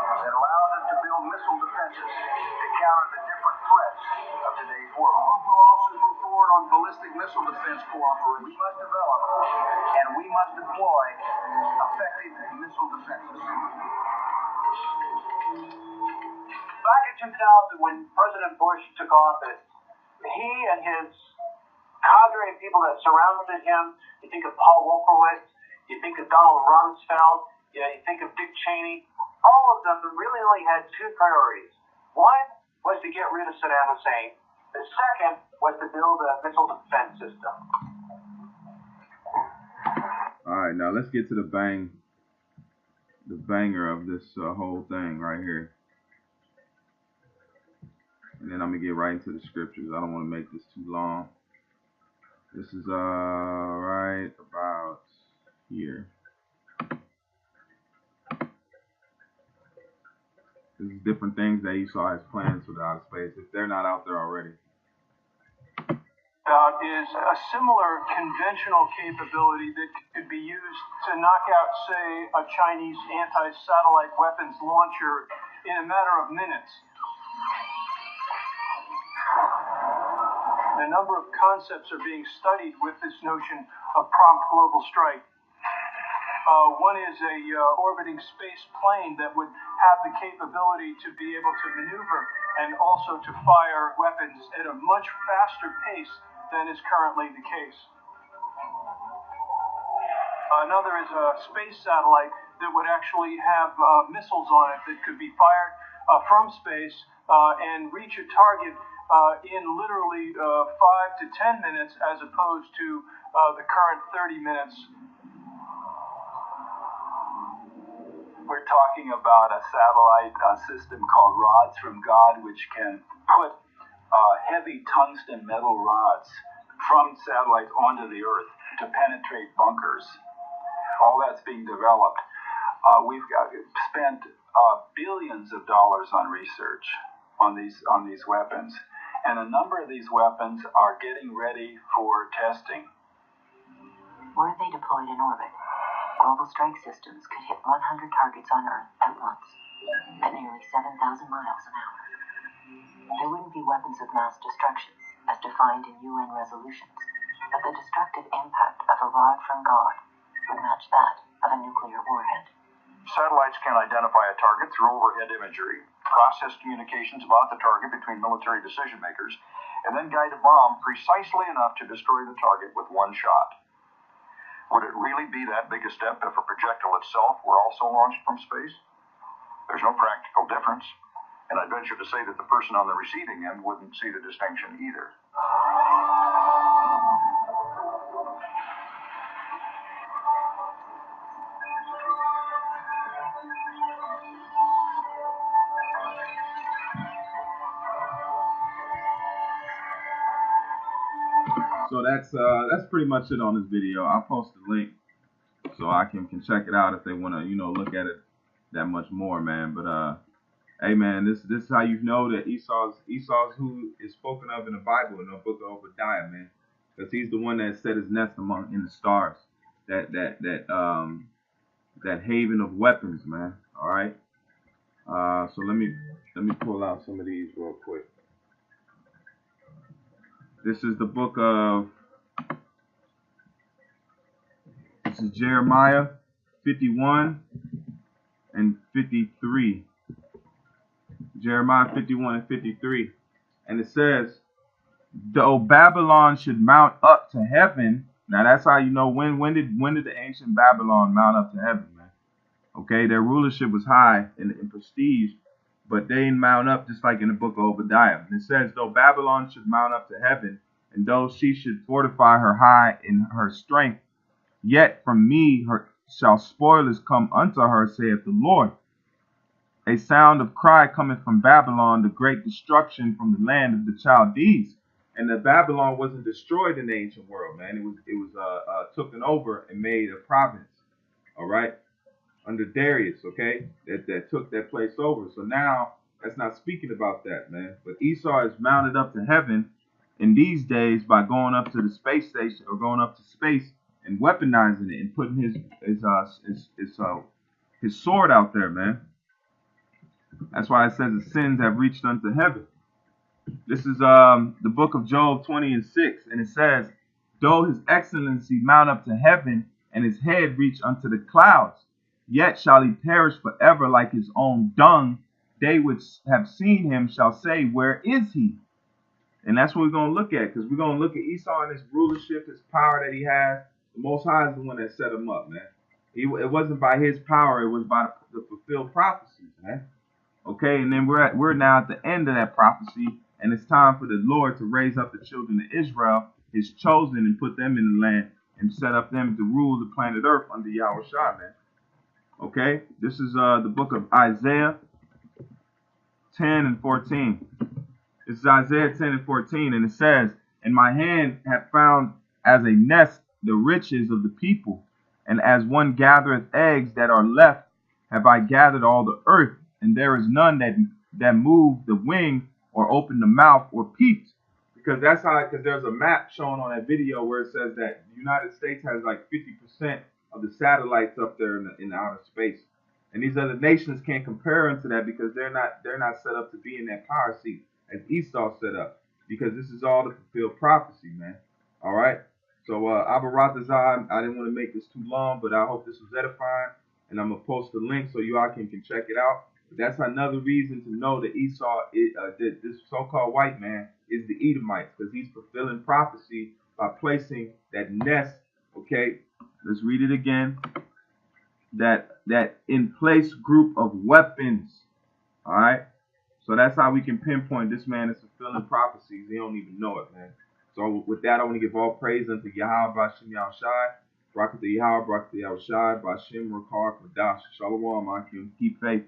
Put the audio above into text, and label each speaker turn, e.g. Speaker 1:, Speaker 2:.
Speaker 1: that allows us to build missile defenses to counter the different threats of today's world. We'll also move forward on ballistic missile defense cooperation. We must develop and we must deploy effective missile defenses. Back in 2000, when President Bush took office, he and his cadre of people that surrounded him, you think of Paul Wolfowitz, you think of Donald Rumsfeld, you think of Dick Cheney, all of them really only had two priorities. One was to get rid of Saddam Hussein. The second was to build a missile defense system.
Speaker 2: All right, now let's get to the banger of this whole thing right here. And then I'm going to get right into the scriptures. I don't want to make this too long. This is right about here. This is different things that Esau has planned for the outer space, if they're not out there already.
Speaker 3: Is a similar conventional capability that could be used to knock out, say, a Chinese anti-satellite weapons launcher in a matter of minutes. A number of concepts are being studied with this notion of prompt global strike. One is a orbiting space plane that would have the capability to be able to maneuver and also to fire weapons at a much faster pace than is currently the case. Another is a space satellite that would actually have missiles on it that could be fired from space and reach a target in literally 5 to 10 minutes as opposed to the current 30 minutes.
Speaker 4: We're talking about a satellite system called Rods from God, which can put heavy tungsten metal rods from satellites onto the Earth to penetrate bunkers. All that's being developed. We've spent billions of dollars on research on these weapons, and a number of these weapons are getting ready for testing.
Speaker 5: Were they deployed in orbit, global strike systems could hit 100 targets on Earth at once, at nearly 7,000 miles an hour. There wouldn't be weapons of mass destruction, as defined in UN resolutions, but the destructive impact of a rod from God would match that of a nuclear warhead.
Speaker 1: Satellites can identify a target through overhead imagery, process communications about the target between military decision makers, and then guide a bomb precisely enough to destroy the target with one shot. Would it really be that big a step if a projectile itself were also launched from space? There's no practical difference, and I'd venture to say that the person on the receiving end wouldn't see the distinction either.
Speaker 2: So that's pretty much it on this video. I'll post the link so I can check it out if they want to, look at it that much more, man. But hey, man, this is how you know that Esau's who is spoken of in the Bible in the book of Obadiah, man, because he's the one that set his nest in the stars, that haven of weapons, man. All right. So let me pull out some of these real quick. This is the book of, this is Jeremiah 51 and 53. Jeremiah 51 and 53. And it says, though Babylon should mount up to heaven. Now that's how you know when did the ancient Babylon mount up to heaven, man? Okay, their rulership was high in prestige, but they didn't mount up, just like in the book of Obadiah. And it says, though Babylon should mount up to heaven, and though she should fortify her high in her strength, yet from me shall spoilers come unto her, saith the Lord. A sound of cry cometh from Babylon, the great destruction from the land of the Chaldees. And the Babylon wasn't destroyed in the ancient world, man. It was taken over and made a province. All right, under Darius, okay, that took that place over. So now that's not speaking about that, man. But Esau is mounted up to heaven in these days by going up to the space station or going up to space and weaponizing it and putting his sword out there, man. That's why it says the sins have reached unto heaven. This is the book of Job 20:6, and it says, though his excellency mount up to heaven, and his head reach unto the clouds, yet shall he perish forever like his own dung. They which have seen him shall say, where is he? And that's what we're going to look at, because we're going to look at Esau and his rulership, his power that he has. The Most High is the one that set him up, man. It wasn't by his power, it was by the fulfilled prophecies, man. Okay, and then we're now at the end of that prophecy, and it's time for the Lord to raise up the children of Israel, his chosen, and put them in the land and set up them to rule the planet Earth under Yahweh Shah, man. Okay, this is the book of Isaiah 10 and 14. This is Isaiah 10 and 14, and it says, and my hand hath found as a nest the riches of the people, and as one gathereth eggs that are left, have I gathered all the earth, and there is none that moved the wing or opened the mouth or peeped. Because there's a map shown on that video where it says that the United States has like 50% of the satellites up there in the outer space. And these other nations can't compare into that because they're not set up to be in that power seat as Esau set up. Because this is all the fulfilled prophecy, man. All right. So Abaratazah, I didn't want to make this too long, but I hope this was edifying. And I'm gonna post the link so you all can check it out. But that's another reason to know that Esau, this so-called white man, is the Edomites, because he's fulfilling prophecy by placing that nest. Okay, let's read it again. That in place group of weapons. All right. So that's how we can pinpoint this man is fulfilling prophecies. He don't even know it, man. So with that, I want to give all praise unto Yahweh Bashim Yahushai. Barak to Yahweh, Barak to Yahushai, Bashim Rakar Kadash. Shalom, Akim. Keep faith.